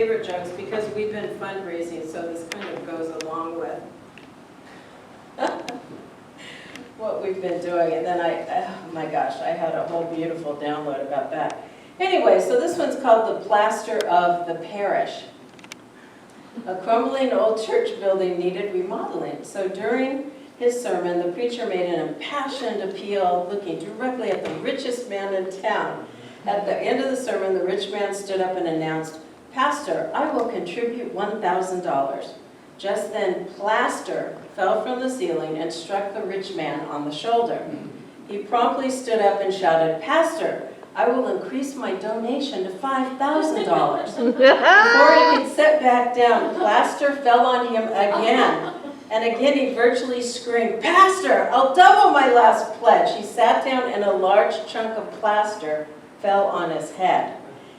Favorite jokes because we've been fundraising, so this kind of goes along with what we've been doing. And then oh my gosh, I had a whole beautiful download about that. Anyway, so this one's called The Plaster of the Parish. A crumbling old church building needed remodeling. So during his sermon, the preacher made an impassioned appeal looking directly at the richest man in town. At the end of the sermon, the rich man stood up and announced, "Pastor, I will contribute $1,000. Just then, plaster fell from the ceiling and struck the rich man on the shoulder. He promptly stood up and shouted, "Pastor, I will increase my donation to $5,000. Before he could sit back down, plaster fell on him again. And again he virtually screamed, "Pastor, I'll double my last pledge." He sat down and a large chunk of plaster fell on his head.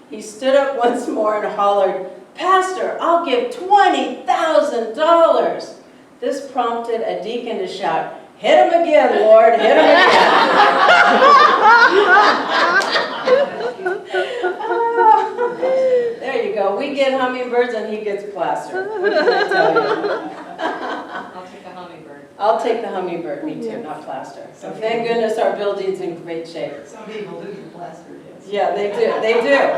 He stood up once more and hollered, "Pastor, I'll give $20,000. This prompted a deacon to shout, "Hit him again, Lord, hit him again." There you go. We get hummingbirds and he gets plaster. What can I tell you? I'll take the hummingbird. I'll take the hummingbird, me too, not plaster. So thank goodness our building's in great shape. Some people do get plastered, yes. Yeah, they do, they do.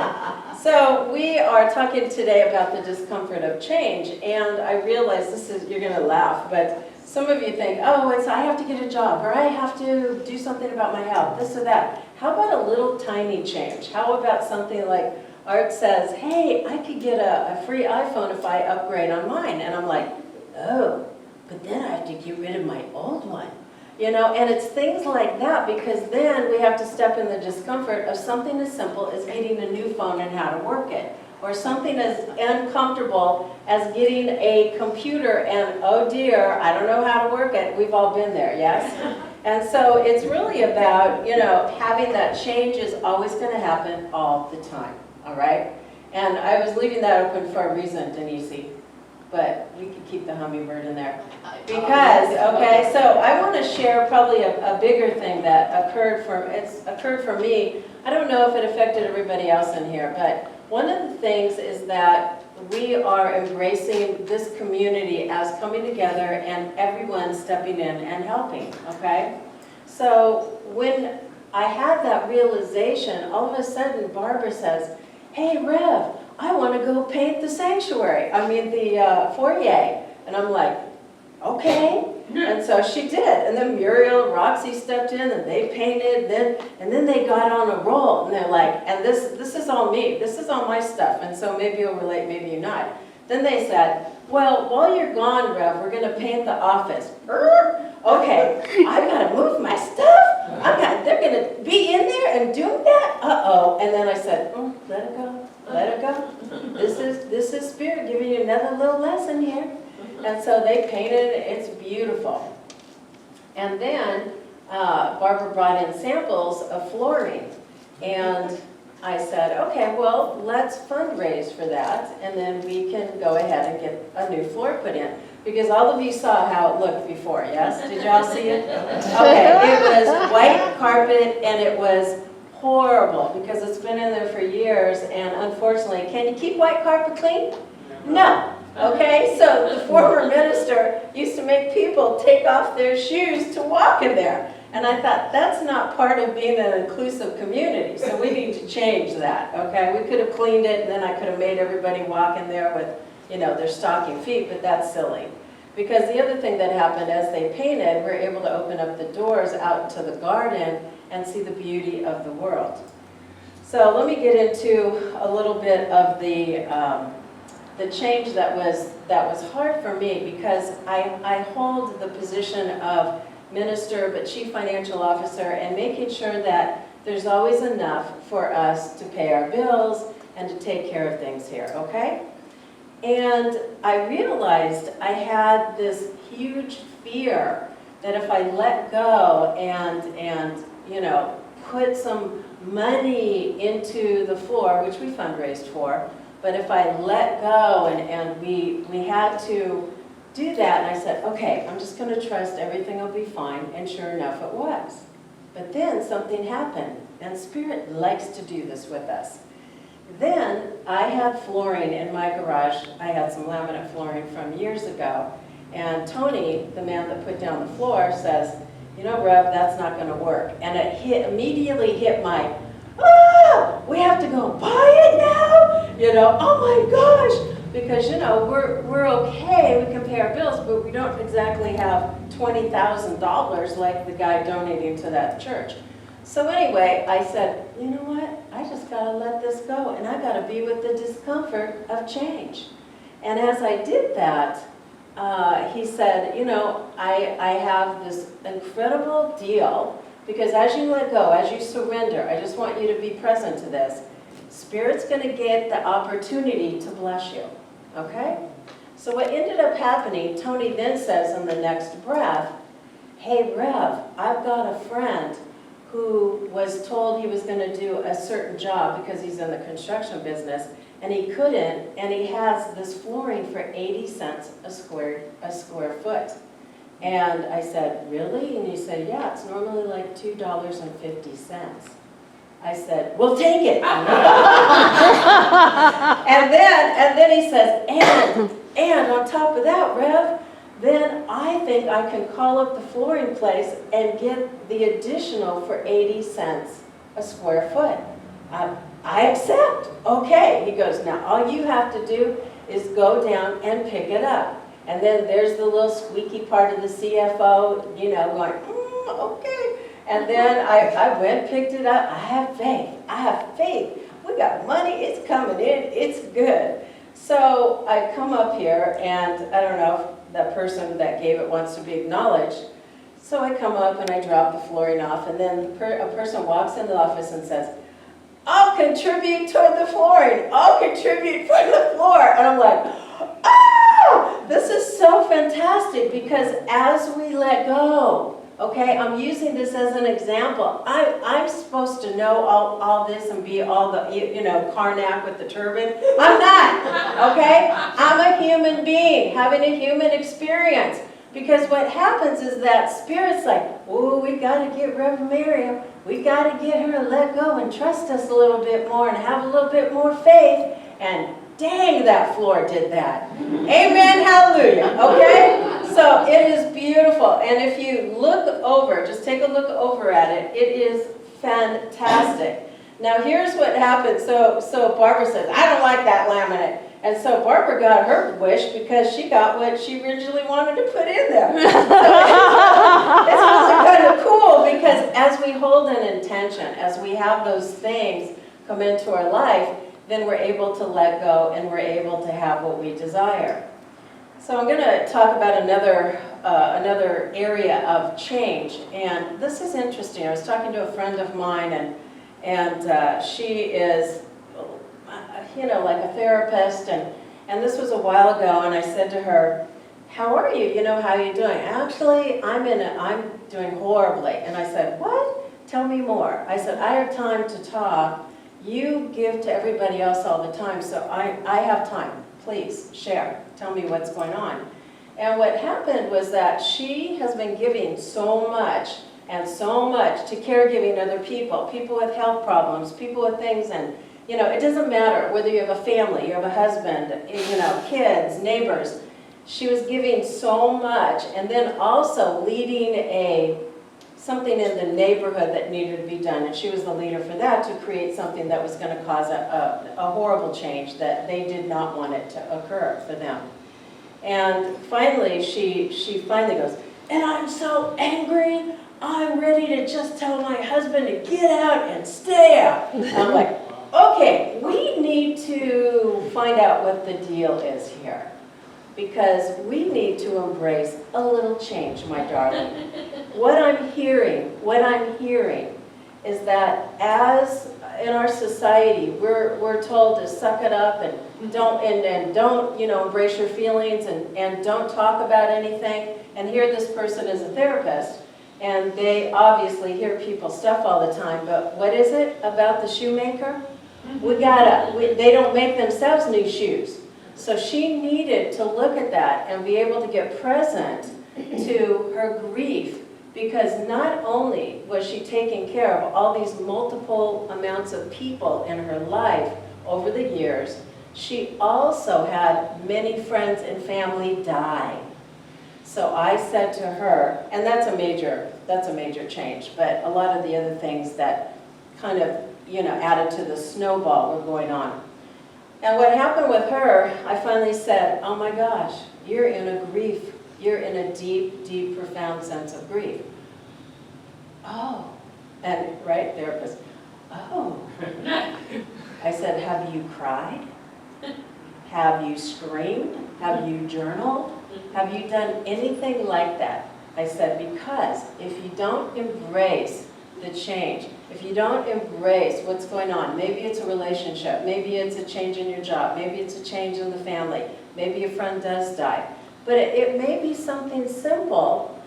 So we are talking today about the discomfort of change, and I realize you're gonna laugh, but some of you think, oh, I have to get a job, or I have to do something about my health, this or that. How about a little tiny change? How about something like Art says, hey, I could get a free iPhone if I upgrade on mine, and I'm like, oh, but then I have to get rid of my old one. You know, and it's things like that, because then we have to step in the discomfort of something as simple as getting a new phone and how to work it, or something as uncomfortable as getting a computer and, oh dear, I don't know how to work it. We've all been there, yes? And so it's really about, you know, having that change is always going to happen all the time, all right? And I was leaving that open for a reason, Denise, but we could keep the hummingbird in there. Because, okay, so I want to share probably a bigger thing that occurred for me. I don't know if it affected everybody else in here, but one of the things is that we are embracing this community as coming together and everyone stepping in and helping, okay? So when I had that realization, all of a sudden Barbara says, hey, Rev, I want to go paint the sanctuary, the foyer. And I'm like, okay. And so she did. And then Muriel and Roxy stepped in and they painted, and then they got on a roll. And they're like, and this is all me. This is all my stuff. And so maybe you'll relate, maybe you're not. Then they said, well, while you're gone, Rev, we're going to paint the office. Okay, I've got to move my stuff. They're going to be in there and doing that? Uh-oh. And then I said, let it go. Let it go. This is Spirit giving you another little lesson here. And so they painted it. It's beautiful. And then Barbara brought in samples of flooring. And I said, okay, well, let's fundraise for that. And then we can go ahead and get a new floor put in. Because all of you saw how it looked before, yes? Did y'all see it? Okay, it was white carpet and it was horrible because it's been in there for years, and unfortunately, can you keep white carpet clean? No. Okay, so the former minister used to make people take off their shoes to walk in there. And I thought, that's not part of being an inclusive community, so we need to change that, okay? We could have cleaned it, and then I could have made everybody walk in there with, you know, their stocking feet, but that's silly. Because the other thing that happened as they painted, we're able to open up the doors out to the garden and see the beauty of the world. So let me get into a little bit of the change that was hard for me, because I hold the position of minister but chief financial officer, and making sure that there's always enough for us to pay our bills and to take care of things here, okay? And I realized I had this huge fear that if I let go and you know, put some money into the floor, which we fundraised for, but if I let go and we had to do that, and I said, okay, I'm just going to trust everything will be fine, and sure enough it was. But then something happened, and Spirit likes to do this with us. Then I had flooring in my garage. I had some laminate flooring from years ago. And Tony, the man that put down the floor, says, you know, Rev, that's not going to work. And it immediately hit my, we have to go buy it now? You know, oh my gosh. Because, you know, we're okay, we can pay our bills, but we don't exactly have $20,000 like the guy donating to that church. So anyway, I said, you know what, I just got to let this go, and I got to be with the discomfort of change. And as I did that, he said, you know, I have this incredible deal, because as you let go, as you surrender, I just want you to be present to this, Spirit's going to get the opportunity to bless you, okay? So what ended up happening, Tony then says in the next breath, hey Rev, I've got a friend who was told he was going to do a certain job because he's in the construction business, and he couldn't, and he has this flooring for 80 cents a square foot. And I said, really? And he said, yeah, it's normally like $2.50. I said, well, take it. and then he says, and on top of that, Rev, then I think I can call up the flooring place and get the additional for 80 cents a square foot. I accept. Okay. He goes, now all you have to do is go down and pick it up. And then there's the little squeaky part of the CFO, you know, going, okay. And then I went, picked it up. I have faith. I have faith. We got money. It's coming in. It's good. So I come up here, and I don't know if the person that gave it wants to be acknowledged. So I come up and I drop the flooring off, and then a person walks in the office and says, I'll contribute toward the flooring. I'll contribute for the floor. And I'm like, oh, this is so fantastic, because as we let go, okay, I'm using this as an example. I'm supposed to know all this and be all the, you know, Karnak with the turban. I'm not, okay? I'm a human being having a human experience. Because what happens is that Spirit's like, oh, we got to get Reverend Maryum. We got to get her to let go and trust us a little bit more and have a little bit more faith. And dang, that floor did that. Amen, hallelujah, okay? So it is beautiful. And if you look over, just take a look over at it, it is fantastic. Now here's what happened. So Barbara says, I don't like that laminate. And so Barbara got her wish because she got what she originally wanted to put in there. So it's really kind of cool, because as we hold an intention, as we have those things come into our life, then we're able to let go and we're able to have what we desire. So I'm going to talk about another area of change, and this is interesting. I was talking to a friend of mine, and she is, you know, like a therapist, and this was a while ago, and I said to her, how are you? You know, how are you doing? Actually, I'm doing horribly. And I said, what? Tell me more. I said, I have time to talk. You give to everybody else all the time, so I have time. Please share. Tell me what's going on. And what happened was that she has been giving so much and so much to caregiving other people with health problems, people with things, and you know, it doesn't matter whether you have a family, you have a husband, you know, kids, neighbors. She was giving so much, and then also leading something in the neighborhood that needed to be done, and she was the leader for that, to create something that was going to cause a horrible change that they did not want it to occur for them. And finally, she finally goes, and I'm so angry, I'm ready to just tell my husband to get out and stay out. And I'm like, okay, we need to find out what the deal is here, because we need to embrace a little change, my darling. What I'm hearing is that as in our society, we're told to suck it up and don't, you know, embrace your feelings and don't talk about anything. And here this person is a therapist, and they obviously hear people's stuff all the time, but what is it about the shoemaker? They don't make themselves new shoes. So she needed to look at that and be able to get present to her grief, because not only was she taking care of all these multiple amounts of people in her life over the years, she also had many friends and family die. So I said to her, and that's a major change, but a lot of the other things that kind of, added to the snowball were going on. And what happened with her, I finally said, oh my gosh, you're in a deep, deep, profound sense of grief. Oh, and right, therapist, oh. I said, have you cried? Have you screamed? Have you journaled? Have you done anything like that? I said, because if you don't embrace the change, if you don't embrace what's going on, maybe it's a relationship, maybe it's a change in your job, maybe it's a change in the family, maybe a friend does die, but it may be something simple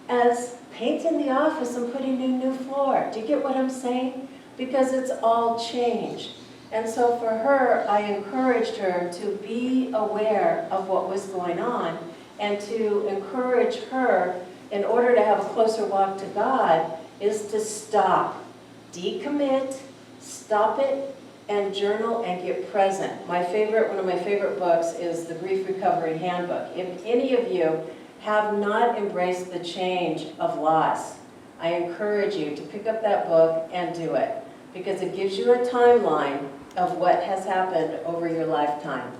as painting the office and putting a new floor. Do you get what I'm saying? Because it's all change. And so for her, I encouraged her to be aware of what was going on and to encourage her, in order to have a closer walk to God, is to stop, decommit, stop it, and journal and get present. One of my favorite books is the Grief Recovery Handbook. If any of you have not embraced the change of loss, I encourage you to pick up that book and do it, because it gives you a timeline of what has happened over your lifetime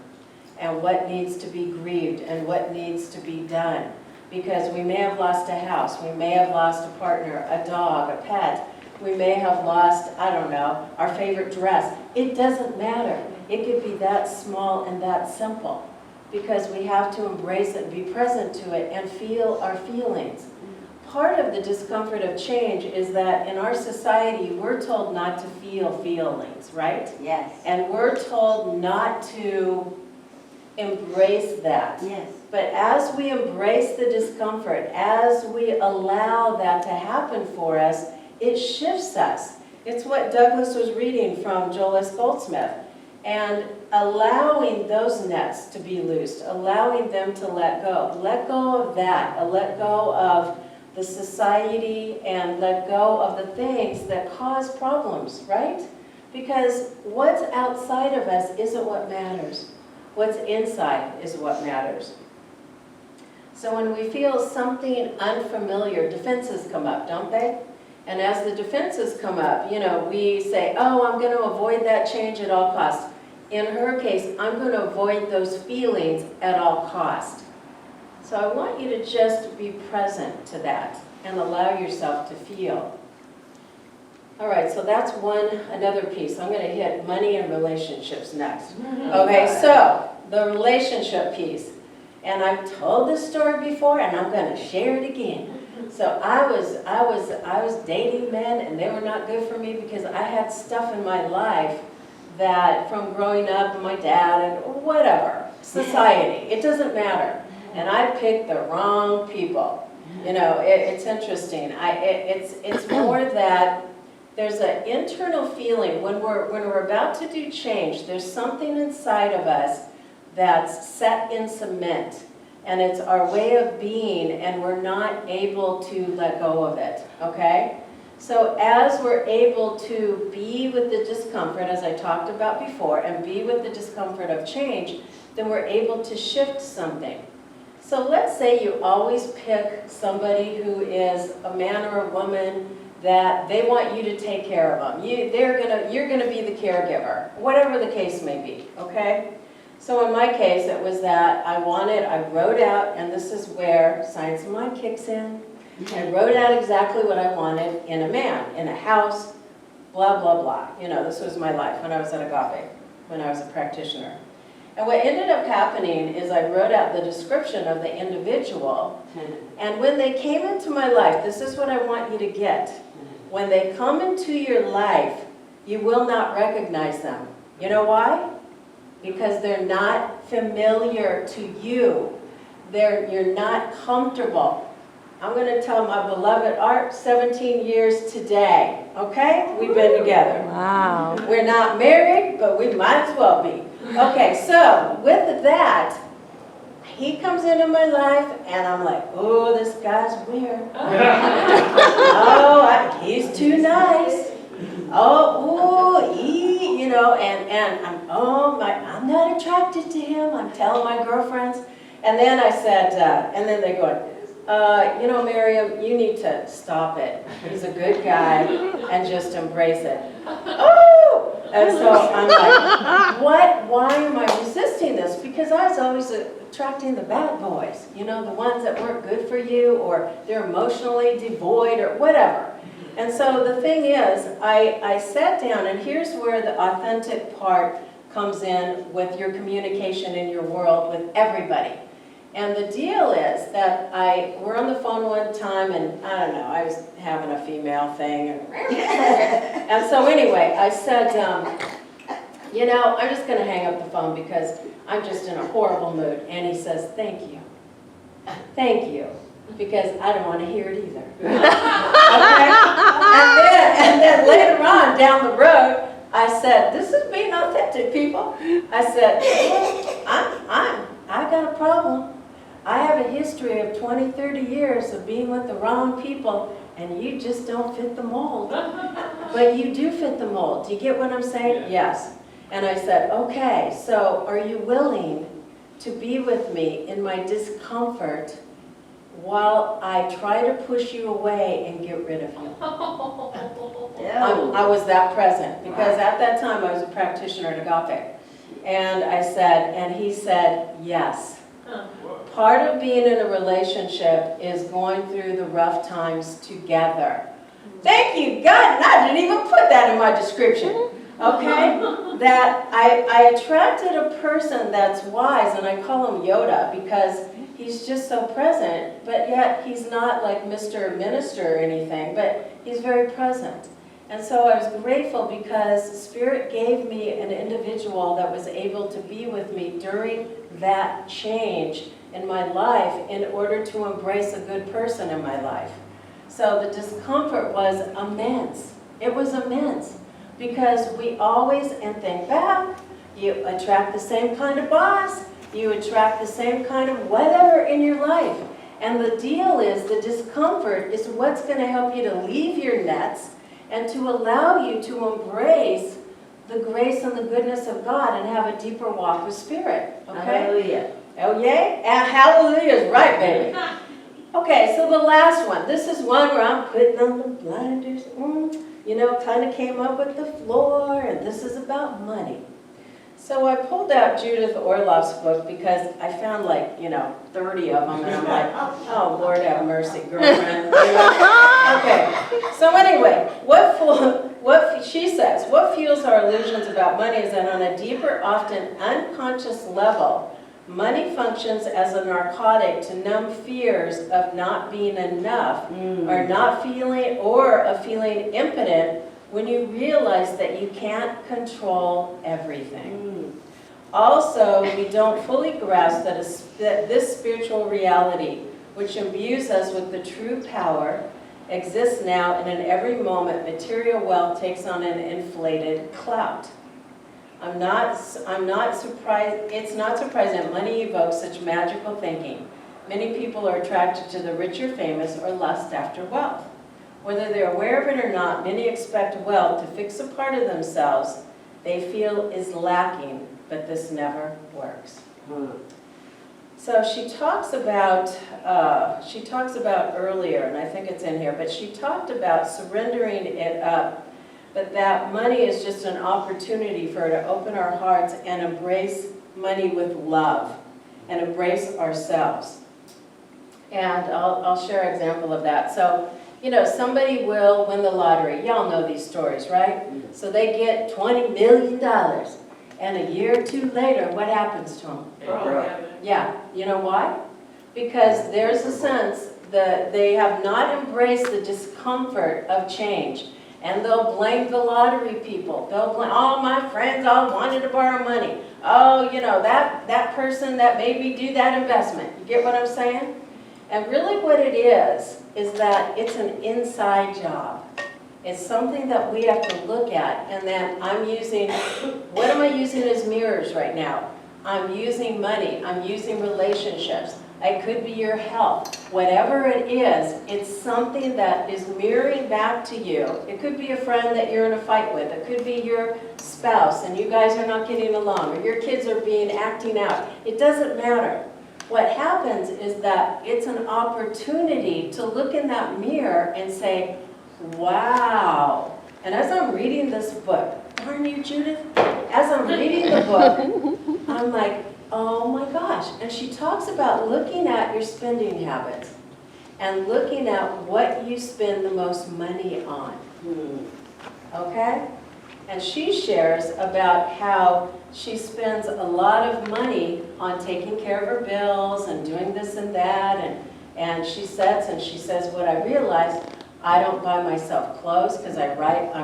and what needs to be grieved and what needs to be done. Because we may have lost a house, we may have lost a partner, a dog, a pet, we may have lost, I don't know, our favorite dress. It doesn't matter. It could be that small and that simple, because we have to embrace it and be present to it and feel our feelings. Part of the discomfort of change is that in our society, we're told not to feel feelings, right? Yes. And we're told not to embrace that. Yes. But as we embrace the discomfort, as we allow that to happen for us, it shifts us. It's what Douglas was reading from Joel S. Goldsmith. And allowing those nets to be loosed, allowing them to let go. Let go of that, let go of the society, and let go of the things that cause problems, right? Because what's outside of us isn't what matters. What's inside is what matters. So when we feel something unfamiliar, defenses come up, don't they? And as the defenses come up, we say, oh, I'm going to avoid that change at all costs. In her case, I'm going to avoid those feelings at all costs. So I want you to just be present to that and allow yourself to feel. All right, so that's another piece. I'm going to hit money and relationships next. Okay, so the relationship piece. And I've told this story before, and I'm going to share it again. So I was dating men, and they were not good for me because I had stuff in my life that, from growing up, my dad and whatever, society, it doesn't matter. And I picked the wrong people. It's interesting. It's more that there's an internal feeling when we're about to do change. There's something inside of us that's set in cement, and it's our way of being, and we're not able to let go of it. Okay? So as we're able to be with the discomfort, as I talked about before, and be with the discomfort of change, then we're able to shift something. So let's say you always pick somebody who is a man or a woman that they want you to take care of them. You're gonna be the caregiver, whatever the case may be, okay? So in my case, it was that I wrote out, and this is where science of mind kicks in, I wrote out exactly what I wanted in a man, in a house, blah, blah, blah. This was my life when I was at Agave, when I was a practitioner. And what ended up happening is I wrote out the description of the individual, and when they came into my life, this is what I want you to get. When they come into your life, you will not recognize them. You know why? Because they're not familiar to you. You're not comfortable. I'm going to tell my beloved Art, 17 years today, okay? We've been together. Wow. We're not married, but we might as well be. Okay, so with that, he comes into my life, and I'm like, oh, this guy's weird. He's too nice. and I'm not attracted to him. I'm telling my girlfriends. And then I said, and then they go, Maryum, you need to stop it. He's a good guy and just embrace it. Oh! And so I'm like, why am I resisting this? Because I was always attracting the bad boys, the ones that weren't good for you or they're emotionally devoid or whatever. And so the thing is, I sat down, and here's where the authentic part comes in with your communication in your world with everybody. And the deal is that we're on the phone one time, and I don't know, I was having a female thing. And so anyway, I said, I'm just going to hang up the phone because I'm just in a horrible mood. And he says, thank you. Thank you. Because I don't want to hear it either. Okay? And then later on down the road, I said, this is being authentic, people. I said, I got a problem. I have a history of 20, 30 years of being with the wrong people, and you just don't fit the mold. But you do fit the mold. Do you get what I'm saying? Yes. And I said, okay, so are you willing to be with me in my discomfort while I try to push you away and get rid of you? I was that present, because at that time I was a practitioner at Agape. And I said, and he said, yes. Part of being in a relationship is going through the rough times together. Thank you, God, and I didn't even put that in my description. Okay? That I attracted a person that's wise, and I call him Yoda because he's just so present, but yet he's not like Mr. Minister or anything, but he's very present. And so I was grateful because Spirit gave me an individual that was able to be with me during that change in my life in order to embrace a good person in my life. So the discomfort was immense. It was immense because we always, and think back, you attract the same kind of boss, you attract the same kind of whatever in your life. And the deal is the discomfort is what's going to help you to leave your nets and to allow you to embrace the grace and the goodness of God and have a deeper walk with Spirit. Okay? Hallelujah. Oh, yay? And hallelujah is right, baby. Okay, so the last one. This is one where I'm putting on the blinders. Kind of came up with the floor, and this is about money. So I pulled out Judith Orloff's book because I found 30 of them, and I'm like, oh, Lord have mercy, girlfriend. Okay, so anyway, what she says, what fuels our illusions about money is that on a deeper, often unconscious level, money functions as a narcotic to numb fears of not being enough or not feeling or of feeling impotent when you realize that you can't control everything. Also, we don't fully grasp that this spiritual reality, which imbues us with the true power, exists now, and in every moment material wealth takes on an inflated clout. I'm not surprised. It's not surprising that money evokes such magical thinking. Many people are attracted to the rich or famous or lust after wealth. Whether they're aware of it or not, many expect wealth to fix a part of themselves they feel is lacking, but this never works. So she talks about earlier, and I think it's in here, but she talked about surrendering it up, but that money is just an opportunity for her to open our hearts and embrace money with love and embrace ourselves. And I'll share an example of that. So, somebody will win the lottery. Y'all know these stories, right? So they get $20 million. And a year or two later, what happens to them? Yeah. You know why? Because there's a sense that they have not embraced the discomfort of change. And they'll blame the lottery people. They'll blame, oh, my friends all wanted to borrow money. Oh, that person that made me do that investment. You get what I'm saying? And really what it is that it's an inside job. It's something that we have to look at, and then what am I using as mirrors right now? I'm using money, I'm using relationships, It could be your health. Whatever it is, it's something that is mirroring back to you. It could be a friend that you're in a fight with. It could be your spouse and you guys are not getting along, or your kids are acting out. It doesn't matter. What happens is that it's an opportunity to look in that mirror and say, wow. And as I'm reading this book, aren't you, Judith? As I'm reading the book, I'm like, oh my gosh. And she talks about looking at your spending habits and looking at what you spend the most money on. Okay? And she shares about how she spends a lot of money on taking care of her bills and doing this and that. And she says, what I realized, I don't buy myself clothes because I'm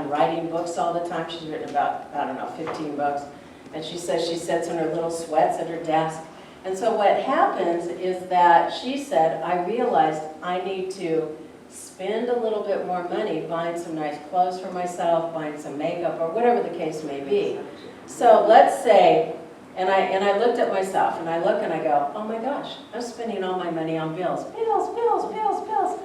writing books all the time. She's written about, 15 books. And she says she sits in her little sweats at her desk. And so what happens is that she said, I realized I need to spend a little bit more money buying some nice clothes for myself, buying some makeup, or whatever the case may be. So let's say, and I looked at myself, and I look and I go, oh my gosh, I'm spending all my money on bills. Bills, bills, bills, bills.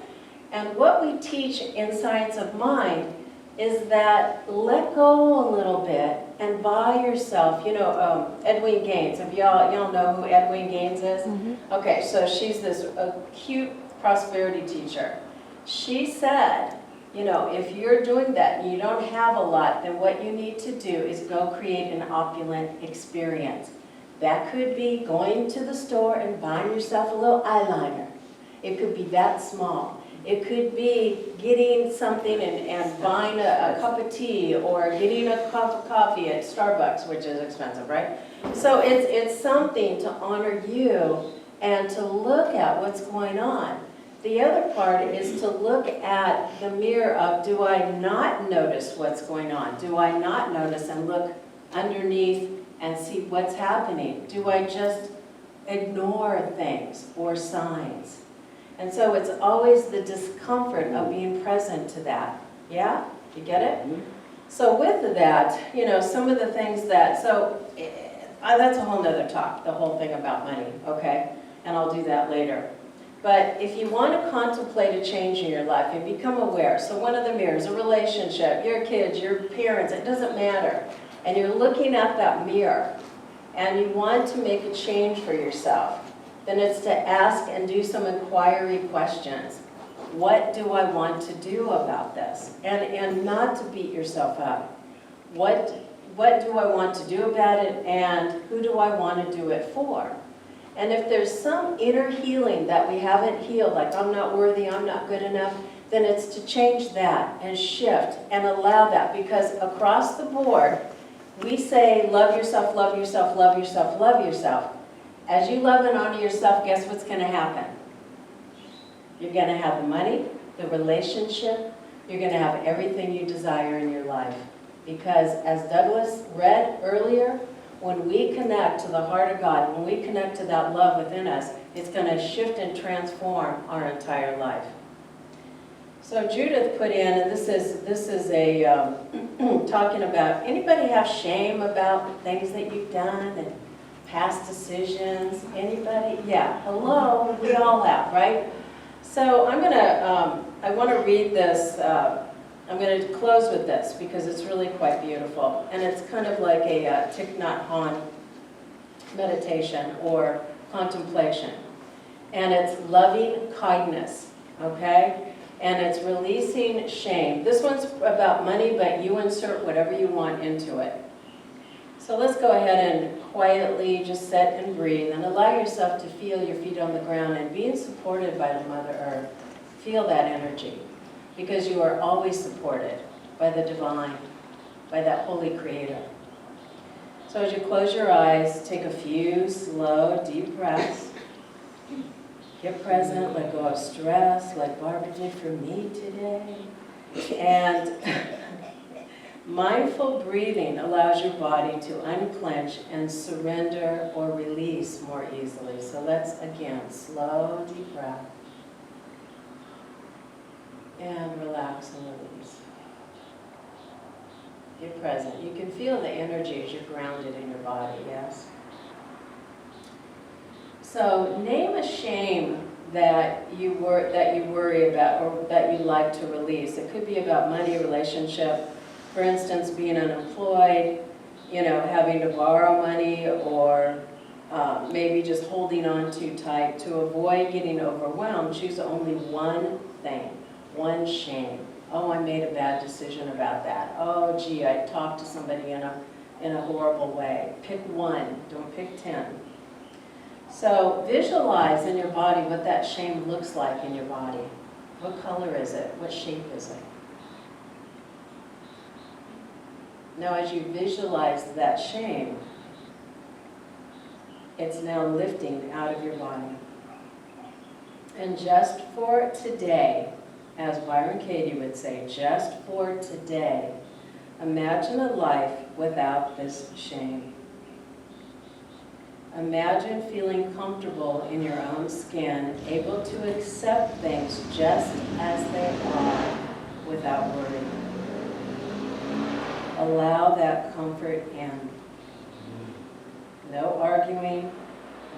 And what we teach in Science of Mind is that let go a little bit and buy yourself, Edwene Gaines. If y'all know who Edwene Gaines is? Okay, so she's this cute prosperity teacher. She said, if you're doing that and you don't have a lot, then what you need to do is go create an opulent experience. That could be going to the store and buying yourself a little eyeliner. It could be that small. It could be getting something and buying a cup of tea, or getting a cup of coffee at Starbucks, which is expensive, right? So it's something to honor you and to look at what's going on. The other part is to look at the mirror of, do I not notice what's going on? Do I not notice and look underneath and see what's happening? Do I just ignore things or signs? And so it's always the discomfort of being present to that. Yeah? You get it? So with that, some of the things that, that's a whole nother talk, the whole thing about money, okay? And I'll do that later. But if you want to contemplate a change in your life and become aware, so one of the mirrors, a relationship, your kids, your parents, it doesn't matter. And you're looking at that mirror and you want to make a change for yourself, then it's to ask and do some inquiry questions. What do I want to do about this? And not to beat yourself up. What do I want to do about it, and who do I want to do it for? And if there's some inner healing that we haven't healed, like I'm not worthy, I'm not good enough, then it's to change that and shift and allow that, because across the board, we say love yourself, love yourself, love yourself, love yourself. As you love and honor yourself, guess what's going to happen? You're going to have the money, the relationship, you're going to have everything you desire in your life. Because as Douglas read earlier, when we connect to the heart of God, when we connect to that love within us, it's going to shift and transform our entire life. So Judith put in, and this is a talking about, anybody have shame about things that you've done and past decisions? Anybody? Yeah, hello, we all have, right? So I want to read this, I'm going to close with this because it's really quite beautiful. And it's kind of like a Thich Nhat Hanh meditation or contemplation. And it's loving kindness, okay? And it's releasing shame. This one's about money, but you insert whatever you want into it. So let's go ahead and quietly just sit and breathe and allow yourself to feel your feet on the ground and being supported by the Mother Earth. Feel that energy, because you are always supported by the divine, by that holy creator. So as you close your eyes, take a few slow, deep breaths. Get present, let go of stress, like Barbara did for me today. And mindful breathing allows your body to unclench and surrender or release more easily. So let's, again, slow, deep breath. And relax and release. Get present. You can feel the energy as you're grounded in your body, yes? So name a shame that you worry about or that you like to release. It could be about money, relationship, for instance, being unemployed, having to borrow money, or maybe just holding on too tight. To avoid getting overwhelmed, choose only one thing, one shame. Oh, I made a bad decision about that. Oh, gee, I talked to somebody in a horrible way. Pick one, don't pick 10. So visualize in your body what that shame looks like in your body. What color is it? What shape is it? Now as you visualize that shame, it's now lifting out of your body. And just for today, as Byron Katie would say, just for today, imagine a life without this shame. Imagine feeling comfortable in your own skin, able to accept things just as they are without worry. Allow that comfort in. No arguing,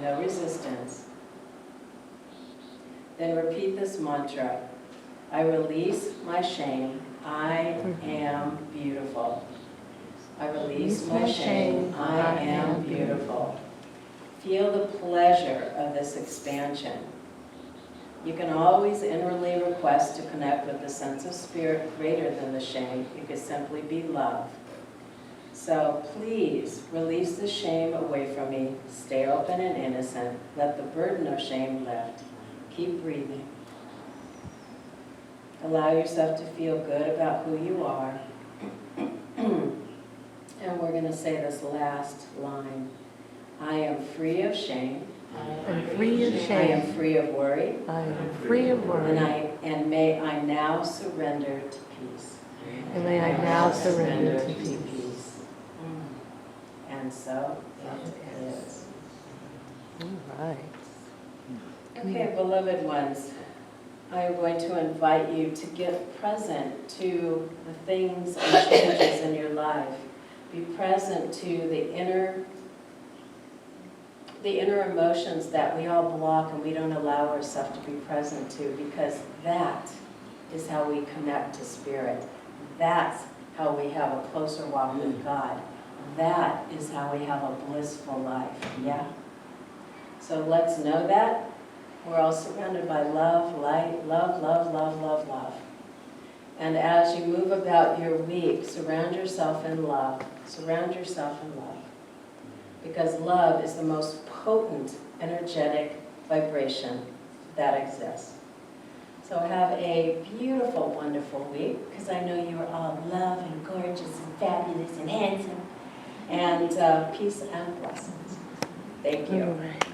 no resistance. Then repeat this mantra. I release my shame. I am beautiful. I release my shame. I am beautiful. Feel the pleasure of this expansion. You can always inwardly request to connect with the sense of spirit greater than the shame. You could simply be love. So please release the shame away from me. Stay open and innocent. Let the burden of shame lift. Keep breathing. Allow yourself to feel good about who you are. And we're going to say this last line. I am free of shame. I am free of shame. I am free of worry. I am free of worry. And may I now surrender to peace. And may I now surrender to peace. And so it is. All right. Okay, beloved ones, I'm going to invite you to get present to the things and changes in your life. Be present to the inner emotions that we all block and we don't allow ourselves to be present to, because that is how we connect to spirit. That's how we have a closer walk with God. That is how we have a blissful life, yeah? So let's know that. We're all surrounded by love, light, love, love, love, love, love. And as you move about your week, surround yourself in love. Surround yourself in love. Because love is the most potent, energetic vibration that exists. So have a beautiful, wonderful week, because I know you are all love and gorgeous and fabulous and handsome. And peace and blessings. Thank you. All right.